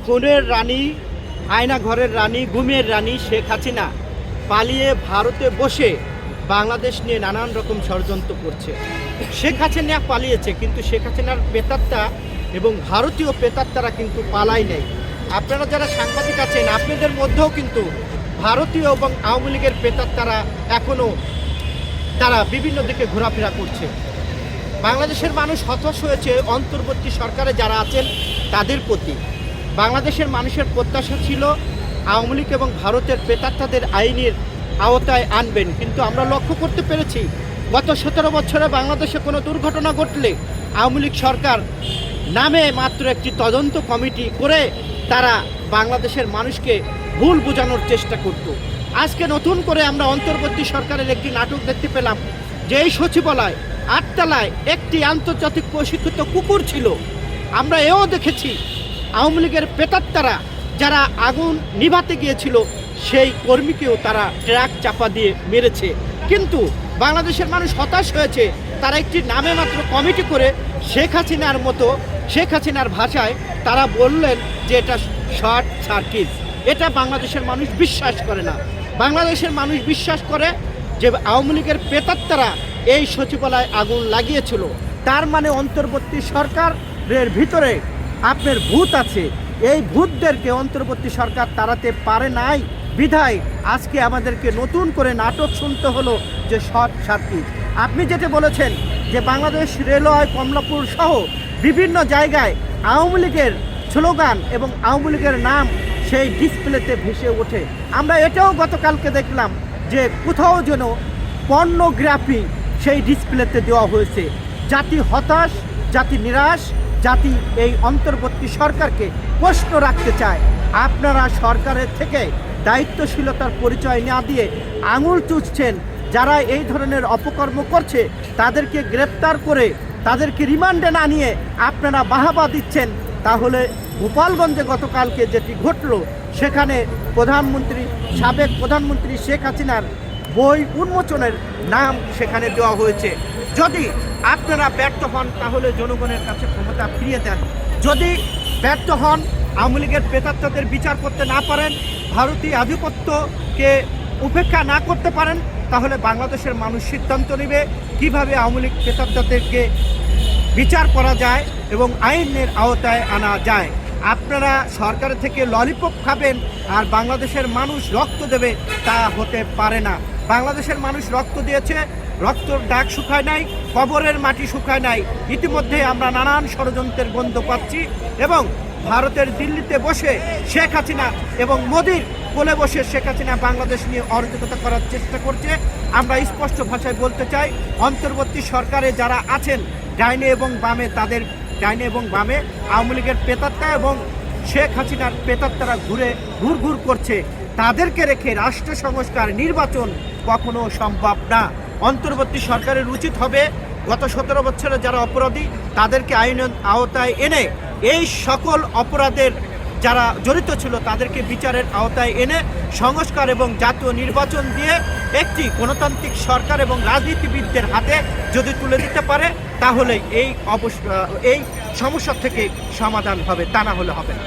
খুনের রানী, আয়না ঘরের রানী, গুমের রানী শেখ হাসিনা পালিয়ে ভারতে বসে বাংলাদেশ নিয়ে নানান রকম ষড়যন্ত্র করছে। শেখ হাসিনা পালিয়েছে, কিন্তু শেখ হাসিনার প্রেতাত্মা এবং ভারতীয় প্রেতাত্মারা কিন্তু পালাই নেই। আপনারা যারা সাংবাদিক আছেন, আপনাদের মধ্যেও কিন্তু ভারতীয় এবং আওয়ামী লীগের প্রেতাত্মারা এখনও তারা বিভিন্ন দিকে ঘোরাফেরা করছে। বাংলাদেশের মানুষ হতাশ হয়েছে অন্তর্বর্তী সরকারে যারা আছেন তাদের প্রতি। বাংলাদেশের মানুষের প্রত্যাশা ছিল আওয়ামী লীগ এবং ভারতের প্রেতাত্মাদের আইনের আওতায় আনবেন, কিন্তু আমরা লক্ষ্য করতে পেরেছি গত 17 বছরে বাংলাদেশে কোনো দুর্ঘটনা ঘটলে আওয়ামী লীগ সরকার নামে মাত্র একটি তদন্ত কমিটি করে তারা বাংলাদেশের মানুষকে ভুল বোঝানোর চেষ্টা করত। আজকে নতুন করে আমরা অন্তর্বর্তী সরকারের একটি নাটক দেখতে পেলাম যে এই সচিবালয় 8 তলায় একটি আন্তর্জাতিক প্রশিক্ষিত কুকুর ছিল। আমরা এও দেখেছি আওয়ামী লীগের প্রেতাত্মারা যারা আগুন নিভাতে গিয়েছিল সেই কর্মীকেও তারা ট্রাক চাপা দিয়ে মেরেছে। কিন্তু বাংলাদেশের মানুষ হতাশ হয়েছে, তারা একটি নামে মাত্র কমিটি করে শেখ হাসিনার মতো, শেখ হাসিনার ভাষায় তারা বললেন যে এটা শর্ট সার্কিট। এটা বাংলাদেশের মানুষ বিশ্বাস করে না। বাংলাদেশের মানুষ বিশ্বাস করে যে আওয়ামী লীগের প্রেতাত্মারা এই সচিবালয়ে আগুন লাগিয়েছিল। তার মানে অন্তর্বর্তী সরকারের ভিতরে আপনার ভূত আছে। এই ভূতদেরকে অন্তর্বর্তী সরকার তাড়াতে পারে নাই বিধায় আজকে আমাদেরকে নতুন করে নাটক শুনতে হলো যে শর্ট সার্কিট। আপনি যেটা বলেছেন যে বাংলাদেশ রেলওয়ে কমলাপুর সহ বিভিন্ন জায়গায় আওয়ামী লীগের স্লোগান এবং আওয়ামী লীগের নাম সেই ডিসপ্লেতে ভেসে ওঠে। আমরা এটাও গতকালকে দেখলাম যে কোথাও যেন পর্নোগ্রাফি সেই ডিসপ্লেতে দেওয়া হয়েছে। জাতি হতাশ, জাতি নিরাশ, জাতি এই অন্তর্বর্তী সরকারকে প্রশ্ন রাখতে চায়। আপনারা সরকারের থেকে দায়িত্বশীলতার পরিচয় না দিয়ে আঙুল চুষছেন। যারা এই ধরনের অপকর্ম করছে তাদেরকে গ্রেপ্তার করে তাদেরকে রিমান্ডে না নিয়ে আপনারা বাহাবা দিচ্ছেন। তাহলে গোপালগঞ্জে গতকালকে যেটি ঘটল, সেখানে সাবেক প্রধানমন্ত্রী শেখ হাসিনার বই উন্মোচনের নাম সেখানে দেওয়া হয়েছে। যদি আপনারা ব্যর্থ হন তাহলে জনগণের কাছে ক্ষমতা ফিরিয়ে দেন। যদি ব্যর্থ হন, আওয়ামী লীগের প্রেতাত্মাদের বিচার করতে না পারেন, ভারতীয় আধিপত্যকে উপেক্ষা না করতে পারেন, তাহলে বাংলাদেশের মানুষ সিদ্ধান্ত নেবে কীভাবে আওয়ামী লীগ প্রেতাত্মাদেরকে বিচার করা যায় এবং আইনের আওতায় আনা যায়। আপনারা সরকার থেকে ললিপপ খাবেন আর বাংলাদেশের মানুষ রক্ত দেবে, তা হতে পারে না। বাংলাদেশের মানুষ রক্ত দিয়েছে, রক্তর দাগ শুকায় নাই, কবরের মাটি শুকায় নাই। ইতিমধ্যে আমরা নানান ষড়যন্ত্রের গন্ধ পাচ্ছি এবং ভারতের দিল্লিতে বসে শেখ হাসিনা এবং মোদির কোলে বসে শেখ হাসিনা বাংলাদেশ নিয়ে অরাজকতা করার চেষ্টা করছে। আমরা স্পষ্ট ভাষায় বলতে চাই, অন্তর্বর্তী সরকারে যারা আছেন ডাইনে এবং বামে, তাদের ডাইনে এবং বামে আওয়ামী লীগের প্রেতাত্মা এবং শেখ হাসিনার প্রেতাত্মারা ঘুর করছে। তাদেরকে রেখে রাষ্ট্র সংস্কার, নির্বাচন কখনো সম্ভব না। অন্তর্বর্তী সরকারের উচিত হবে গত 17 বছরে যারা অপরাধী তাদেরকে আইনের আওতায় এনে এই সকল অপরাধের যারা জড়িত ছিল তাদেরকে বিচারের আওতায় এনে সংস্কার এবং জাতীয় নির্বাচন দিয়ে একটি গণতান্ত্রিক সরকার এবং রাজনীতিবিদদের হাতে যদি তুলে দিতে পারে, তাহলে এই সমস্যা থেকে সমাধান হবে, তা না হলে হবে না।